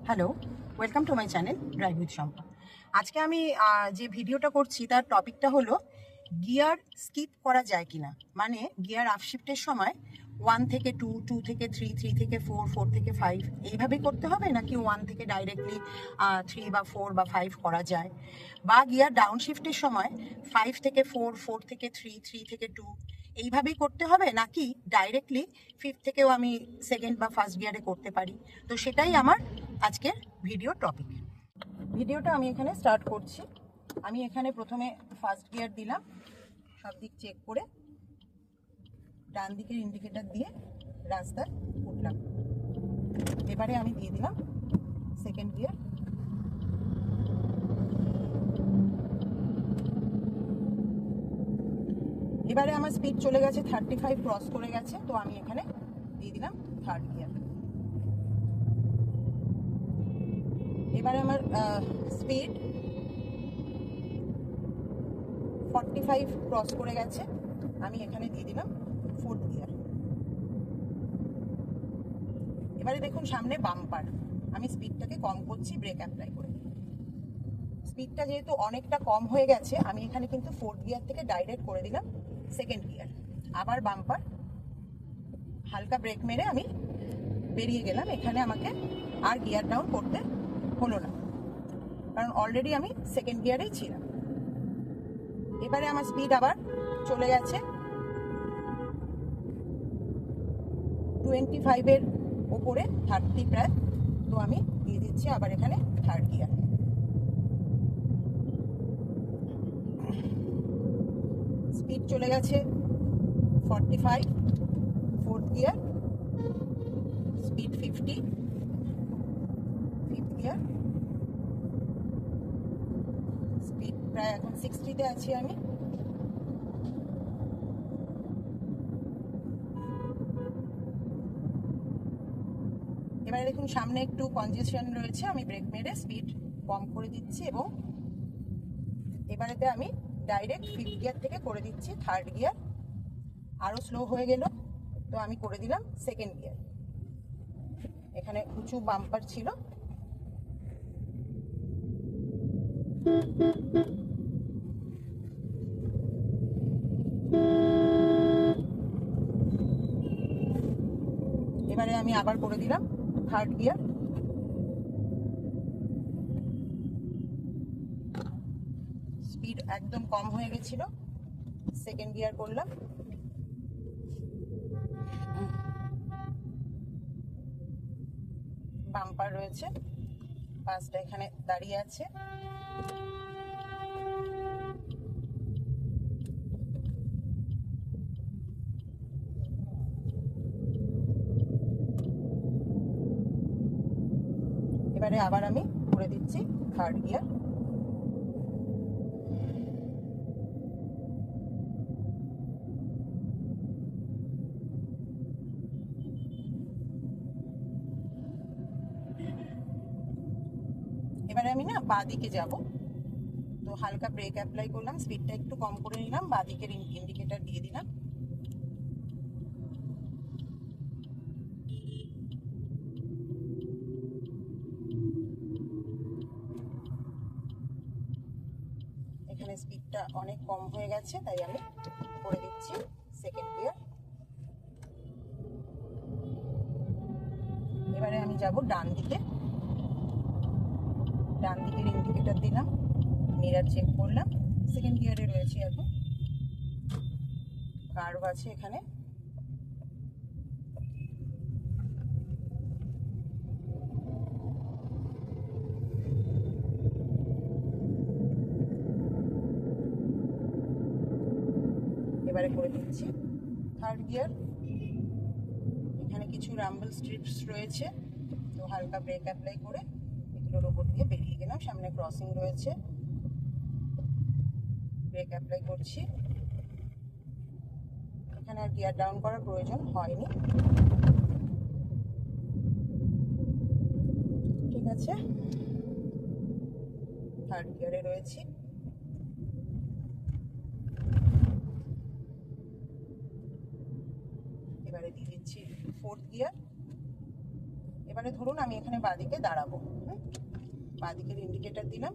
Hello, welcome to my channel drive with Shampa. আজকে আমি যে ভিডিওটা করছি তার টপিকটা হলো গিয়ার স্কিপ করা যায় কিনা, মানে গিয়ার আপশিফটের সময় 1 থেকে 2, 2 থেকে 3, 3 থেকে 4, 4 থেকে 5 এইভাবে করতে হবে, নাকি 1 থেকে ডাইরেক্টলি 3 বা 4 বা 5 করা যায়, বা গিয়ার ডাউনশিফটের সময় 5 থেকে 4, 4 থেকে 3, 3 থেকে 2 এইভাবেই করতে হবে, নাকি ডাইরেক্টলি 5 থেকেও আমি সেকেন্ড বা ফার্স্ট গিয়ারে করতে পারি। তো সেটাই আমার আজকের ভিডিও টপিক। ভিডিওটা আমি এখানে স্টার্ট করছি। আমি এখানে প্রথমে ফার্স্ট গিয়ার দিলাম, সব দিক চেক করে ডান দিকের ইন্ডিকেটর দিয়ে রাস্তায় উঠলাম। এবারে আমি দিয়ে দিলাম সেকেন্ড গিয়ার। এবারে আমার স্পিড চলে গেছে 35 ক্রস করে গেছে, তো আমি এখানে দিয়ে দিলাম থার্ড গিয়ার। এবারে আমার স্পিড 45 ক্রস করে গেছে, আমি এখানে দিয়ে দিলাম ফোর্থ গিয়ার। এবারে দেখুন সামনে বাম্পার, আমি স্পিডটাকে কম করছি ব্রেক অ্যাপ্লাই করে। স্পিডটা যেহেতু অনেকটা কম হয়ে গেছে, আমি এখানে কিন্তু ফোর্থ গিয়ার থেকে ডাইরেক্ট করে দিলাম সেকেন্ড গিয়ার। আবার বাম্পার, হালকা ব্রেক মেরে আমি বেরিয়ে গেলাম। এখানে আমাকে আর গিয়ার ডাউন করতে হলো না, কারণ অলরেডি আমি সেকেন্ড গিয়ারেই ছিলাম। এবারে আমার স্পিড আবার চলে গেছে 25-এর ওপরে, 30 প্রায়, তো আমি দিয়ে দিচ্ছি আবার এখানে থার্ড গিয়ার। স্পিড চলে গেছে 45, fourth gear, speed 50, fifth gear, speed প্রায় এখন 60-তে আছি আমি। এবারে দেখুন সামনে একটু কনজেশন রয়েছে, আমি ব্রেক মেরে স্পিড কম করে দিচ্ছি, এবং এবারেতে আমি ডাইরেক্ট ফিফথ গিয়ার থেকে করে দিচ্ছি থার্ড গিয়ার। আরও স্লো হয়ে গেল, তো আমি করে দিলাম সেকেন্ড গিয়ার। এখানে উঁচু বাম্পার ছিল, এবারে আমি আবার করে দিলাম থার্ড গিয়ার। স্পিড একদম কম হয়ে গেছিল, সেকেন্ড গিয়ার করলাম। বাম্পার রয়েছে, বাসটা এখানে দাঁড়িয়ে আছে। এবারে আবার আমি করে দিচ্ছি থার্ড গিয়ার। এবারে আমি না বাঁ দিকে যাব, তো হালকা ব্রেক অ্যাপ্লাই করলাম, স্পিডটা একটু কম করে নিলাম, বাঁ দিকের ইন্ডিকেটর দিয়ে দিলাম। এখানে স্পিডটা অনেক কম হয়ে গেছে, তাই আমি করে দিচ্ছি সেকেন্ড গিয়ার। এবারে আমি যাব ডান দিকে, ডান দিকের ইন্ডিকেটর দিলাম, মিরর চেক করলাম, সেকেন্ড গিয়ারে রয়েছে। এখন কার্ভ আছে এখানে, এবারে করে দিচ্ছি থার্ড গিয়ার। এখানে কিছু রাম্বল স্ট্রিপস রয়েছে, তো হালকা ব্রেক অ্যাপ্লাই করে এগুলোর ওপর দিয়ে বেরিয়ে গেলাম। সামনে ক্রসিং রয়েছে, ব্রেক অ্যাপ্লাই করছি। এখানে আর গিয়ার ডাউন করার প্রয়োজন হয়নি, ঠিক আছে। থার্ড গিয়ারে রয়েছি। এবারে দিয়ে দিচ্ছি ফোর্থ গিয়ার। এবারে ধরুন আমি আমি এখানে বাঁদিকে দাঁড়াবো। বাঁদিকের ইন্ডিকেটর দিলাম,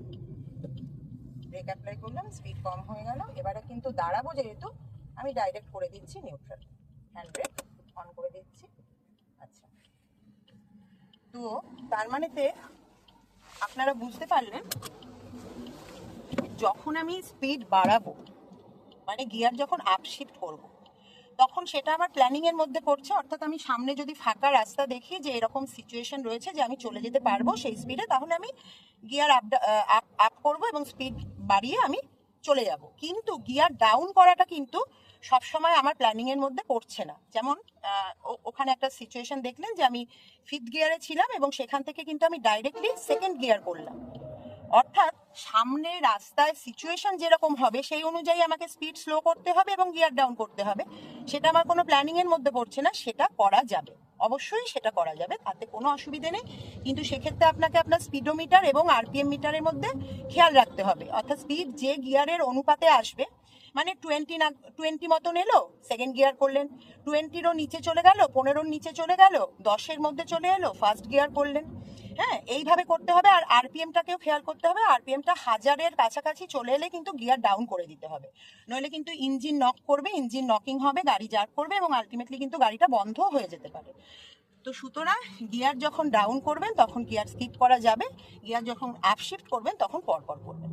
ব্রেক অ্যাপ্লাই করলাম, স্পিড কম হয়ে গেল। এবারে কিন্তু দাঁড়াবো যেহেতু, আমি ডাইরেক্ট করে দিচ্ছি নিউট্রাল, হ্যান্ড ব্রেক অন করে দিচ্ছি। আচ্ছা, তো তার মানেতে আপনারা বুঝতে পারলেন, যখন আমি স্পিড বাড়াবো মানে গিয়ার যখন আপশিফট করব, তখন সেটা আমার প্ল্যানিং এর মধ্যে পড়ছে। অর্থাৎ আমি সামনে যদি ফাঁকা রাস্তা দেখি যে এরকম সিচুয়েশন রয়েছে যে আমি চলে যেতে পারবো সেই স্পিডে, তাহলে আমি গিয়ার আপ করবো এবং স্পিড বাড়িয়ে আমি চলে যাব। কিন্তু গিয়ার ডাউন করাটা কিন্তু সবসময় আমার প্ল্যানিং এর মধ্যে পড়ছে না। যেমন ওখানে একটা সিচুয়েশন দেখলেন যে আমি 5th গিয়ারে ছিলাম এবং সেখান থেকে কিন্তু আমি ডাইরেক্টলি 2nd গিয়ার করলাম। অর্থাৎ সামনে রাস্তায় সিচুয়েশন যেরকম হবে সেই অনুযায়ী আমাকে স্পিড স্লো করতে হবে এবং গিয়ার ডাউন করতে হবে। সেটা আমার কোনো প্ল্যানিং এর মধ্যে পড়ছে না, সেটা করা যাবে, অবশ্যই সেটা করা যাবে, তাতে কোনো অসুবিধে নেই। কিন্তু সেক্ষেত্রে আপনাকে আপনার স্পিডোমিটার এবং আরপিএম মিটারের মধ্যে খেয়াল রাখতে হবে। অর্থাৎ স্পিড যে গিয়ারের অনুপাতে আসবে, মানে 20 মতন এলো, 2nd গিয়ার করলেন, 20-রও নিচে চলে গেল, 15-র নিচে চলে গেল, 10-এর মধ্যে চলে এলো, 1st গিয়ার করলেন। হ্যাঁ, এইভাবে করতে হবে। আর আরপিএমটাকেও খেয়াল করতে হবে, আরপিএমটা 1000-এর কাছাকাছি চলে এলে কিন্তু গিয়ার ডাউন করে দিতে হবে, নইলে কিন্তু ইঞ্জিন নক করবে, ইঞ্জিন নকিং হবে, গাড়ি জার্ক করবে এবং আলটিমেটলি কিন্তু গাড়িটা বন্ধ হয়ে যেতে পারে। তো সুতরাং গিয়ার যখন ডাউন করবেন তখন গিয়ার স্কিপ করা যাবে, গিয়ার যখন আপশিফট করবেন তখন পরপর করবেন।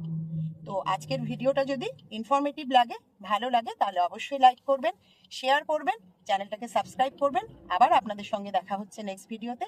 তো আজকের ভিডিওটা যদি ইনফরমেটিভ লাগে, ভালো লাগে, তাহলে অবশ্যই লাইক করবেন, শেয়ার করবেন, চ্যানেলটাকে সাবস্ক্রাইব করবেন। আবার আপনাদের সঙ্গে দেখা হচ্ছে নেক্সট ভিডিওতে।